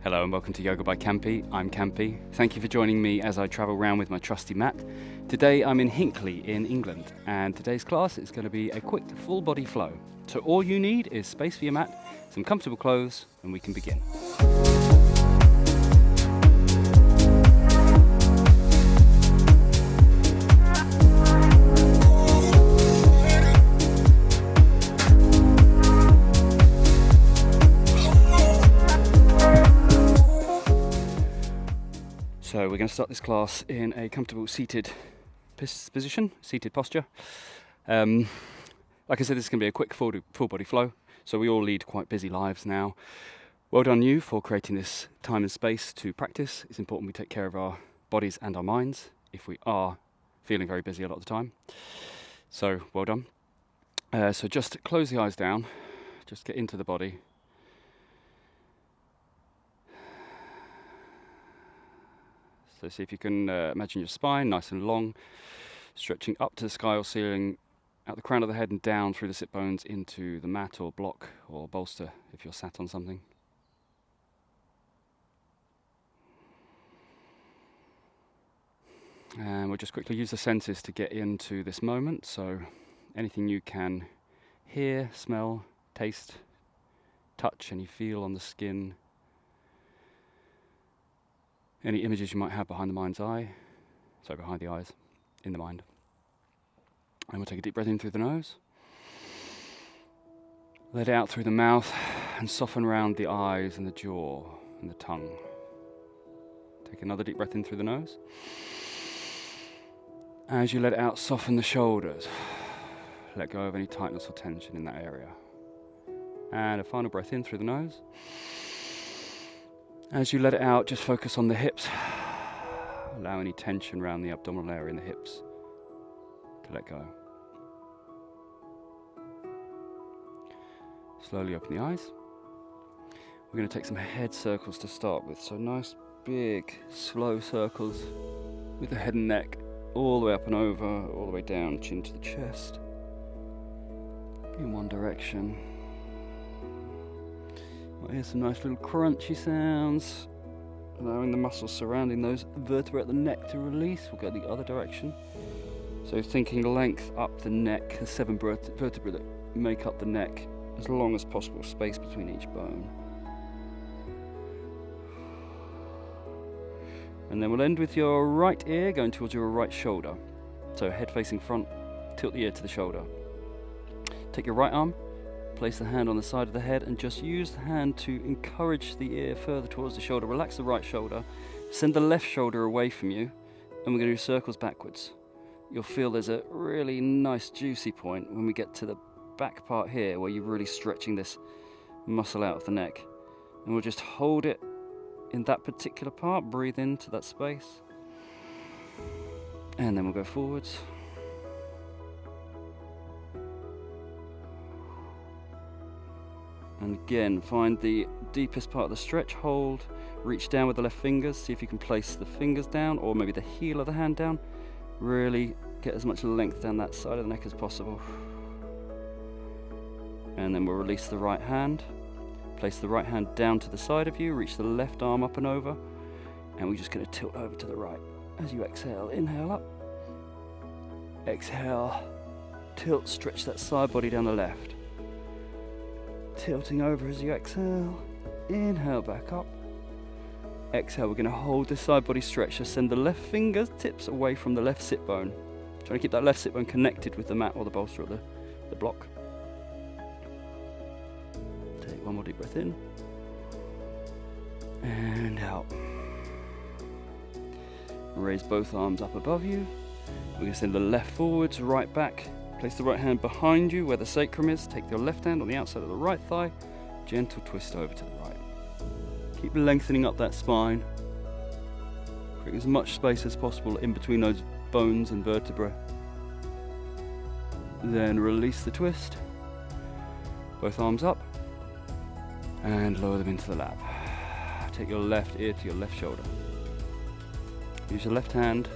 Hello and welcome to Yoga by Campy. I'm Campy. Thank you for joining me as I travel around with my trusty mat. Today I'm in Hinckley in England, and today's class is going to be a quick full body flow. So all you need is space for your mat, some comfortable clothes, and we can begin. So we're going to start this class in a comfortable seated position, seated posture. Like I said, this is going to be a quick full body flow. So we all lead quite busy lives now. Well done you for creating this time and space to practice. It's important we take care of our bodies and our minds if we are feeling very busy a lot of the time. So well done. So just close the eyes down, just get into the body. So see if you can imagine your spine nice and long, stretching up to the sky or ceiling, at the crown of the head and down through the sit bones into the mat or block or bolster if you're sat on something. And we'll just quickly use the senses to get into this moment. So anything you can hear, smell, taste, touch, any feel on the skin. Any images you might have behind the mind's eye, behind the eyes, in the mind. And we'll take a deep breath in through the nose. Let it out through the mouth and soften around the eyes and the jaw and the tongue. Take another deep breath in through the nose. As you let it out, soften the shoulders. Let go of any tightness or tension in that area. And a final breath in through the nose. As you let it out, just focus on the hips. Allow any tension around the abdominal area in the hips to let go. Slowly open the eyes. We're going to take some head circles to start with. So nice, big, slow circles with the head and neck all the way up and over, all the way down, chin to the chest. In one direction. Might hear some nice little crunchy sounds, allowing the muscles surrounding those vertebrae at the neck to release. We'll go the other direction. So thinking length up the neck, the 7 vertebrae that make up the neck, as long as possible, space between each bone. And then we'll end with your right ear going towards your right shoulder. So head facing front, tilt the ear to the shoulder. Take your right arm, place the hand on the side of the head and just use the hand to encourage the ear further towards the shoulder. Relax the right shoulder, send the left shoulder away from you, and we're going to do circles backwards. You'll feel there's a really nice juicy point when we get to the back part here where you're really stretching this muscle out of the neck. And we'll just hold it in that particular part, breathe into that space, and then we'll go forwards. And again, find the deepest part of the stretch, hold, reach down with the left fingers, see if you can place the fingers down or maybe the heel of the hand down. Really get as much length down that side of the neck as possible. And then we'll release the right hand, place the right hand down to the side of you, reach the left arm up and over, and we're just going to tilt over to the right. As you exhale, inhale up, exhale, tilt, stretch that side body down the left. Tilting over as you exhale, inhale back up, exhale. We're going to hold this side body stretch, so send the left fingertips away from the left sit bone, trying to keep that left sit bone connected with the mat or the bolster or the block. Take one more deep breath in and out. Raise both arms up above you. We're going to send the left forwards, right back. Place the right hand behind you where the sacrum is. Take your left hand on the outside of the right thigh. Gentle twist over to the right. Keep lengthening up that spine. Create as much space as possible in between those bones and vertebrae. Then release the twist. Both arms up. And lower them into the lap. Take your left ear to your left shoulder. Use your left hand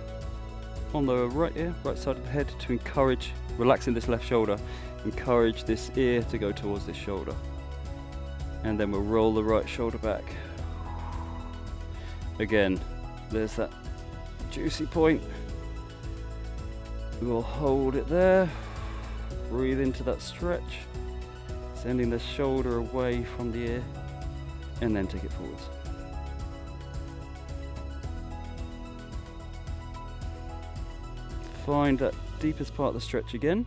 on the right ear, right side of the head to encourage, relaxing this left shoulder, encourage this ear to go towards this shoulder. And then we'll roll the right shoulder back. Again, there's that juicy point. We will hold it there, breathe into that stretch, sending the shoulder away from the ear, and then take it forwards. Find that deepest part of the stretch again,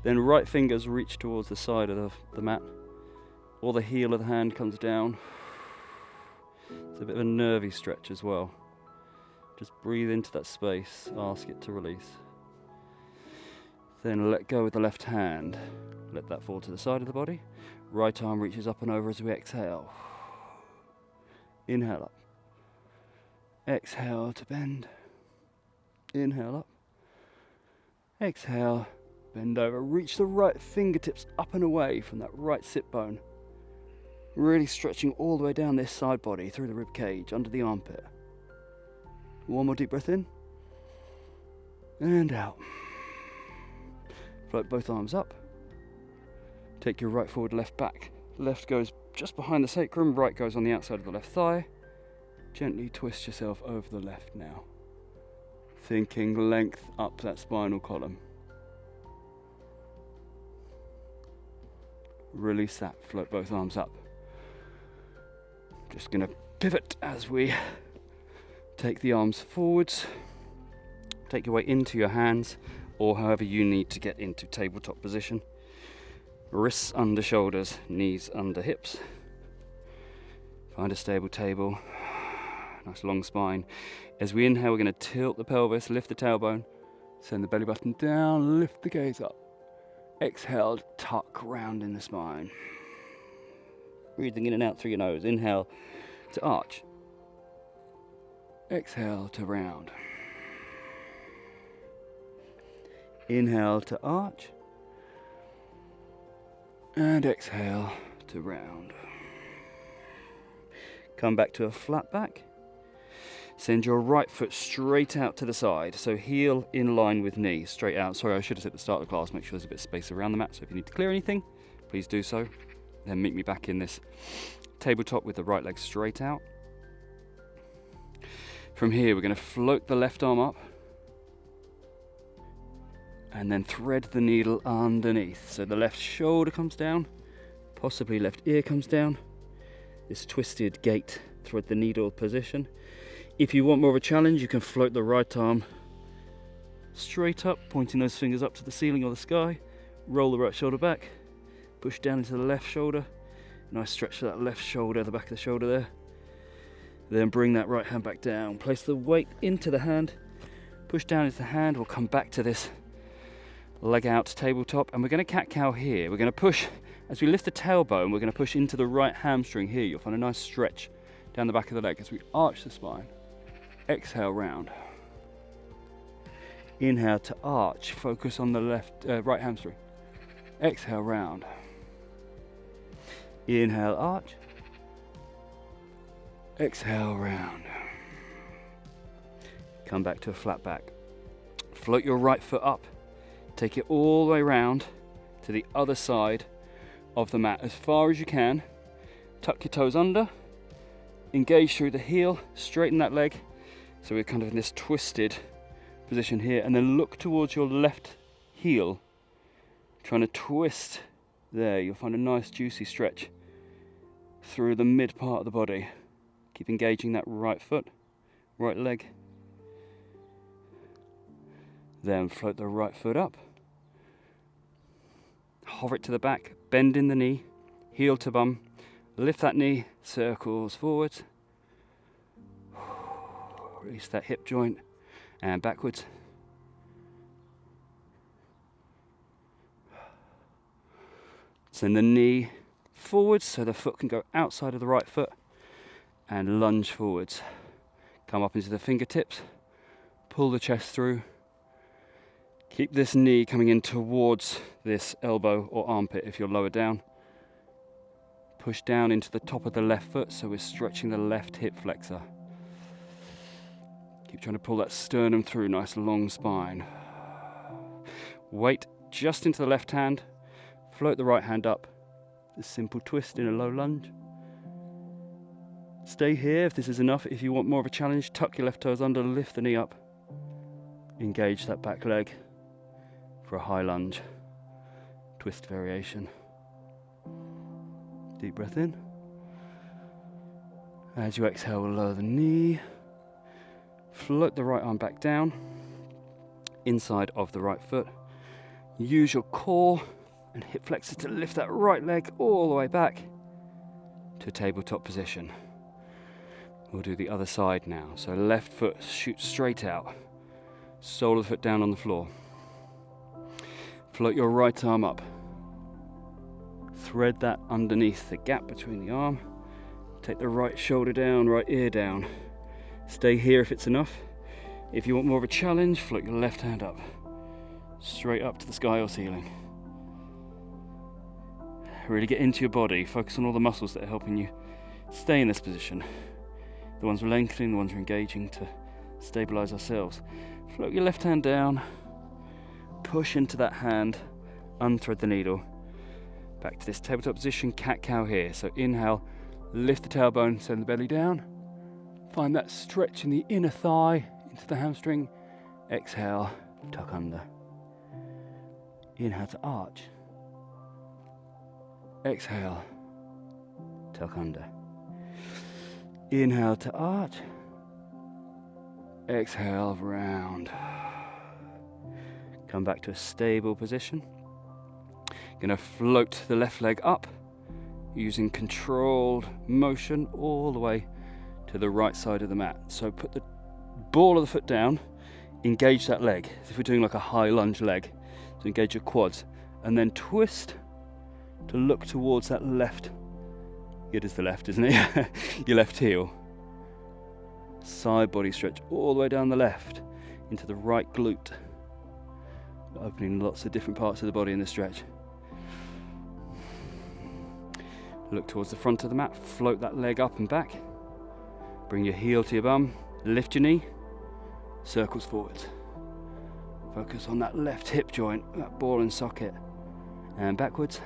then right fingers reach towards the side of the mat, or the heel of the hand comes down. It's a bit of a nervy stretch as well. Just breathe into that space, ask it to release. Then let go with the left hand, let that fall to the side of the body. Right arm reaches up and over as we exhale. Inhale up. Exhale to bend. Inhale up. Exhale, bend over. Reach the right fingertips up and away from that right sit bone. Really stretching all the way down this side body, through the rib cage, under the armpit. One more deep breath in. And out. Float both arms up. Take your right forward, left back. Left goes just behind the sacrum, right goes on the outside of the left thigh. Gently twist yourself over the left now. Thinking length up that spinal column. Release that, float both arms up. Just going to pivot as we take the arms forwards. Take your way into your hands, or however you need to get into tabletop position. Wrists under shoulders, knees under hips. Find a stable table. Nice long spine. As we inhale, we're going to tilt the pelvis, lift the tailbone, send the belly button down, lift the gaze up. Exhale, tuck round in the spine. Breathing in and out through your nose. Inhale to arch. Exhale to round. Inhale to arch. And exhale to round. Come back to a flat back. Send your right foot straight out to the side, so heel in line with knee, straight out. Sorry, I should have said at the start of the class, make sure there's a bit of space around the mat, so if you need to clear anything, please do so. Then meet me back in this tabletop with the right leg straight out. From here, we're going to float the left arm up, and then thread the needle underneath. So the left shoulder comes down, possibly left ear comes down. This twisted gait, thread the needle position. If you want more of a challenge, you can float the right arm straight up, pointing those fingers up to the ceiling or the sky. Roll the right shoulder back, push down into the left shoulder. Nice stretch for that left shoulder, the back of the shoulder there. Then bring that right hand back down. Place the weight into the hand, push down into the hand. We'll come back to this leg out tabletop, and we're going to cat-cow here. We're going to push, as we lift the tailbone, we're going to push into the right hamstring here. You'll find a nice stretch down the back of the leg as we arch the spine. Exhale, round. Inhale to arch, focus on the right hamstring. Exhale, round. Inhale, arch. Exhale, round. Come back to a flat back. Float your right foot up. Take it all the way round to the other side of the mat as far as you can. Tuck your toes under. Engage through the heel, straighten that leg. So we're kind of in this twisted position here, and then look towards your left heel, trying to twist there. You'll find a nice juicy stretch through the mid part of the body. Keep engaging that right foot, right leg. Then float the right foot up. Hover it to the back, bend in the knee, heel to bum. Lift that knee, circles forwards. Release that hip joint and backwards. Send the knee forwards so the foot can go outside of the right foot and lunge forwards. Come up into the fingertips, pull the chest through. Keep this knee coming in towards this elbow or armpit if you're lower down. Push down into the top of the left foot so we're stretching the left hip flexor. Keep trying to pull that sternum through, nice long spine. Weight just into the left hand, float the right hand up. A simple twist in a low lunge. Stay here if this is enough. If you want more of a challenge, tuck your left toes under, lift the knee up. Engage that back leg for a high lunge. Twist variation. Deep breath in. As you exhale, lower the knee. Float the right arm back down. Inside of the right foot. Use your core and hip flexor to lift that right leg all the way back to tabletop position. We'll do the other side now. So left foot shoots straight out. Sole of the foot down on the floor. Float your right arm up. Thread that underneath the gap between the arm. Take the right shoulder down, right ear down. Stay here if it's enough. If you want more of a challenge, float your left hand up. Straight up to the sky or ceiling. Really get into your body. Focus on all the muscles that are helping you stay in this position. The ones we're lengthening, the ones we're engaging to stabilize ourselves. Float your left hand down. Push into that hand. Unthread the needle. Back to this tabletop position, cat-cow here. So inhale, lift the tailbone, send the belly down. Find that stretch in the inner thigh into the hamstring. Exhale, tuck under. Inhale to arch. Exhale, tuck under. Inhale to arch. Exhale, round. Come back to a stable position. Gonna float the left leg up using controlled motion all the way to the right side of the mat. So put the ball of the foot down, engage that leg as if we're doing like a high lunge leg. So engage your quads and then twist to look towards that left. It is the left, isn't it? Your left heel. Side body stretch all the way down the left into the right glute. Opening lots of different parts of the body in this stretch. Look towards the front of the mat, float that leg up and back. Bring your heel to your bum, lift your knee, circles forwards. Focus on that left hip joint, that ball and socket. And backwards.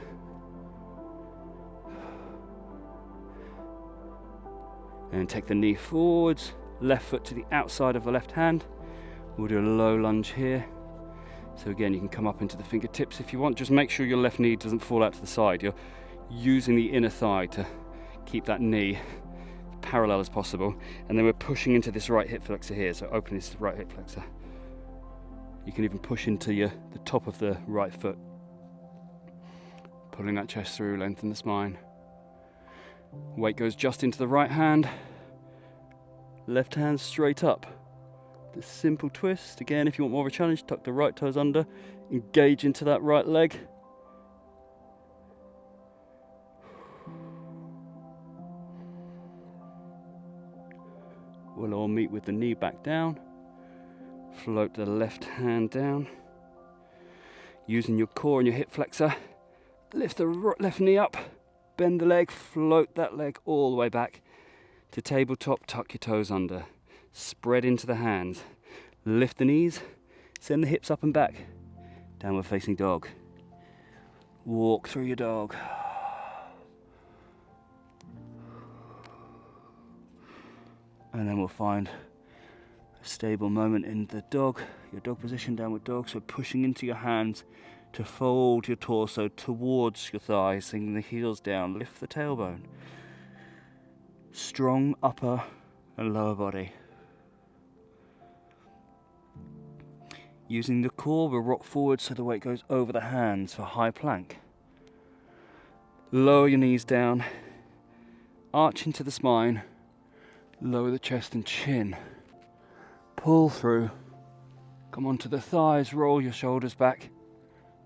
And take the knee forwards, left foot to the outside of the left hand. We'll do a low lunge here. So again, you can come up into the fingertips if you want. Just make sure your left knee doesn't fall out to the side. You're using the inner thigh to keep that knee parallel as possible. And then we're pushing into this right hip flexor here. So open this right hip flexor. You can even push into the top of the right foot. Pulling that chest through, lengthen the spine. Weight goes just into the right hand. Left hand straight up. The simple twist. Again, if you want more of a challenge, tuck the right toes under. Engage into that right leg. We'll all meet with the knee back down. Float the left hand down. Using your core and your hip flexor. Lift the left knee up. Bend the leg. Float that leg all the way back to tabletop. Tuck your toes under. Spread into the hands. Lift the knees. Send the hips up and back. Downward facing dog. Walk through your dog. And then we'll find a stable moment in the dog, your dog position, downward dog. So pushing into your hands to fold your torso towards your thighs, sending the heels down, lift the tailbone. Strong upper and lower body. Using the core, we'll rock forward so the weight goes over the hands for high plank. Lower your knees down, arch into the spine. Lower the chest and chin. Pull through. Come onto the thighs, roll your shoulders back.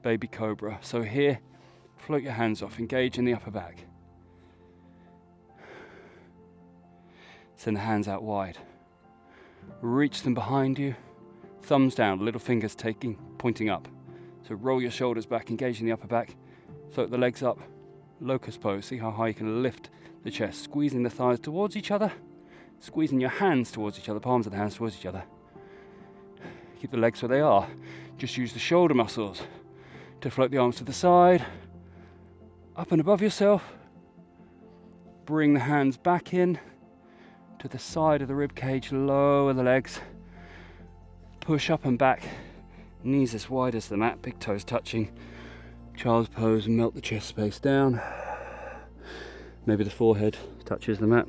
Baby cobra. So here, float your hands off, engage in the upper back. Send the hands out wide. Reach them behind you. Thumbs down, little fingers pointing up. So roll your shoulders back, engage in the upper back. Float the legs up. Locust pose. See how high you can lift the chest. Squeezing the thighs towards each other. Squeezing your hands towards each other, palms of the hands towards each other. Keep the legs where they are. Just use the shoulder muscles to float the arms to the side, up and above yourself. Bring the hands back in, to the side of the rib cage, lower the legs, push up and back, knees as wide as the mat, big toes touching, child's pose, melt the chest space down, maybe the forehead touches the mat.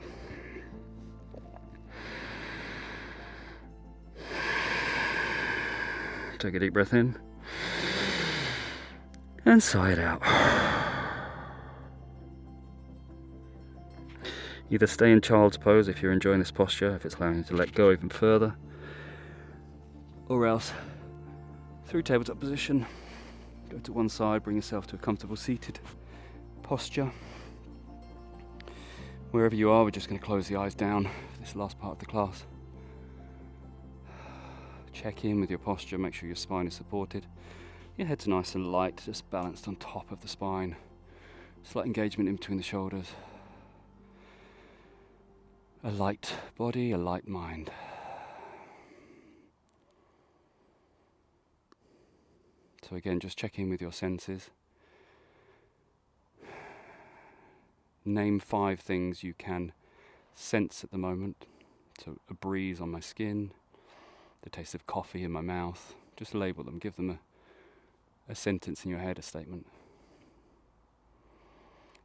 Take a deep breath in and sigh it out. Either stay in child's pose if you're enjoying this posture, if it's allowing you to let go even further, or else through tabletop position, go to one side, bring yourself to a comfortable seated posture. Wherever you are, we're just going to close the eyes down for this last part of the class. Check in with your posture, make sure your spine is supported. Your head's nice and light, just balanced on top of the spine. Slight engagement in between the shoulders. A light body, a light mind. So again, just check in with your senses. Name 5 things you can sense at the moment. So a breeze on my skin, the taste of coffee in my mouth. Just label them, give them a sentence in your head, a statement.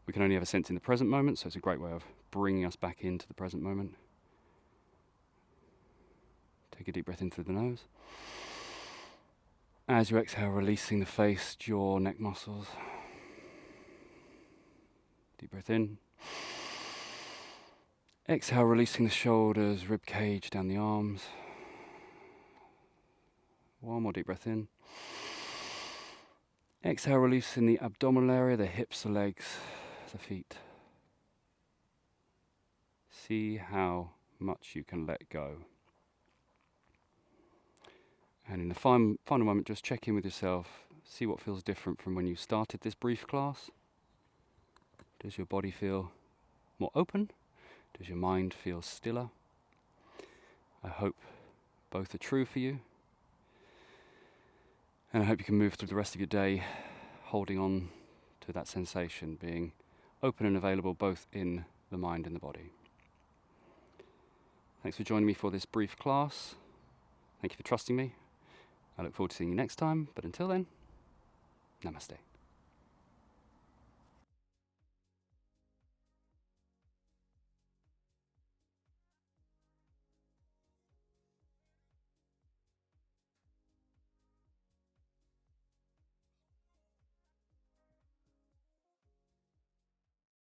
We can only have a sense in the present moment, so it's a great way of bringing us back into the present moment. Take a deep breath in through the nose. As you exhale, releasing the face, jaw, neck muscles. Deep breath in. Exhale, releasing the shoulders, rib cage, down the arms. One more deep breath in. Exhale, releasing the abdominal area, the hips, the legs, the feet. See how much you can let go. And in the final moment, just check in with yourself. See what feels different from when you started this brief class. Does your body feel more open? Does your mind feel stiller? I hope both are true for you. And I hope you can move through the rest of your day holding on to that sensation, being open and available both in the mind and the body. Thanks for joining me for this brief class. Thank you for trusting me. I look forward to seeing you next time, but until then, namaste.